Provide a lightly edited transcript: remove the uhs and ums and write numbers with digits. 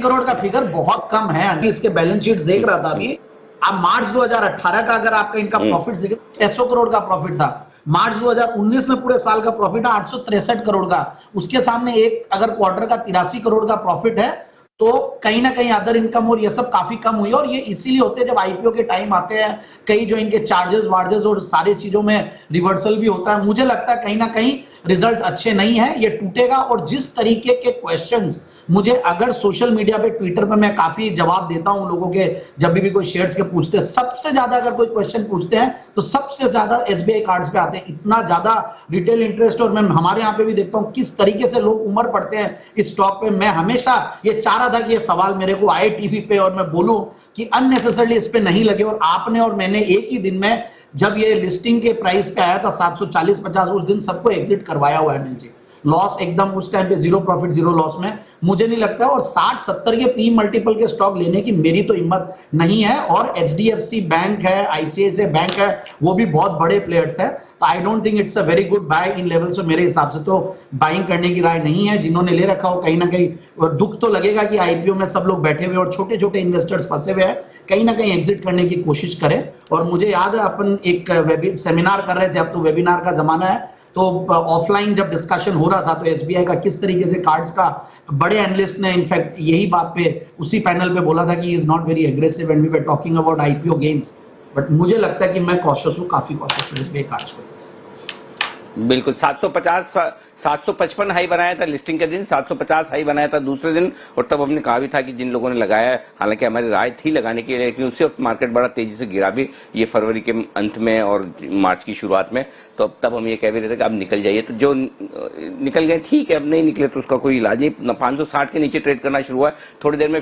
करोड़ का फिगर बहुत कम है। अभी इसके बैलेंस शीट देख रहा था अभी, आप मार्च 2018 का अगर आपका इनका प्रॉफिट देखें 600 करोड़ का प्रॉफिट था। मार्च 2019 में पूरे साल का प्रॉफिट है 863 करोड़ का। उसके सामने एक अगर क्वार्टर का 83 करोड़ का प्रॉफिट है, तो कहीं ना कहीं अदर इनकम और ये सब काफी कम हुई है। और ये इसीलिए होते हैं जब आईपीओ के टाइम आते हैं, कई जो इनके चार्जेस वार्जेस और सारी चीजों में रिवर्सल भी होता है। मुझे लगता है कहीं ना कहीं रिजल्ट्स अच्छे नहीं है, ये टूटेगा। और जिस तरीके के क्वेश्चंस मुझे अगर सोशल मीडिया पे ट्विटर पे मैं काफी जवाब देता हूं लोगों के, जब भी कोई शेयर्स के पूछते हैं, सबसे ज्यादा अगर कोई क्वेश्चन पूछते हैं तो सबसे ज्यादा एसबीआई कार्ड्स पे आते हैं। इतना ज्यादा रिटेल इंटरेस्ट, और मैं हमारे यहाँ पे भी देखता हूँ किस तरीके से लोग उमड़ पड़ते हैं इस स्टॉक पे। मैं हमेशा ये चाह रहा था कि ये सवाल मेरे को आए टीवी पे और मैं बोलूं कि अननेसेसरली इस पे नहीं लगे। और आपने और मैंने एक ही दिन में, जब ये लिस्टिंग के प्राइस पे आया था 740-50, उस दिन सबको एग्जिट करवाया हुआ है अनिल जी। लॉस एकदम उस टाइम पे जीरो प्रॉफिट जीरो लॉस में मुझे नहीं लगता। और 60-70 के पी मल्टीपल के स्टॉक लेने की मेरी तो हिम्मत नहीं है। और एचडीएफसी बैंक है, आईसीआईसीआई बैंक है, वो भी बहुत बड़े प्लेयर्स है। तो I don't think it's a very good buy in levels. मेरे हिसाब से तो बाइंग करने की राय नहीं है। जिन्होंने ले रखा हो कहीं ना कहीं दुख तो लगेगा कि आईपीओ में सब लोग बैठे हुए और छोटे छोटे इन्वेस्टर्स फंसे हुए हैं, कहीं ना कहीं एग्जिट करने की कोशिश करें। और मुझे याद है अपन एक सेमिनार कर रहे थे, अब तो वेबिनार का जमाना है, तो ऑफलाइन जब डिस्कशन हो रहा था तो एसबीआई का किस तरीके से कार्ड्स का, बड़े एनालिस्ट ने इनफैक्ट यही बात पे उसी पैनल पे बोला था कि is not very aggressive and we were talking about IPO gains. But मुझे लगता है कि मैं कॉशियस हूं, काफी कॉशियस हूं एसबीआई कार्ड्स को। बिल्कुल 750 755 हाई बनाया था लिस्टिंग के दिन, 750 हाई बनाया था दूसरे दिन। और तब हमने कहा भी था कि जिन लोगों ने लगाया है, हालांकि हमारी राय थी लगाने की, लेकिन उससे मार्केट बड़ा तेजी से गिरा भी ये फरवरी के अंत में और मार्च की शुरुआत में। तो तब हम ये कह भी रहे थे कि अब निकल जाइए। तो जो निकल गए ठीक है, अब नहीं निकले तो उसका कोई इलाज नहीं। 560 के नीचे ट्रेड करना शुरू हुआ, थोड़ी देर में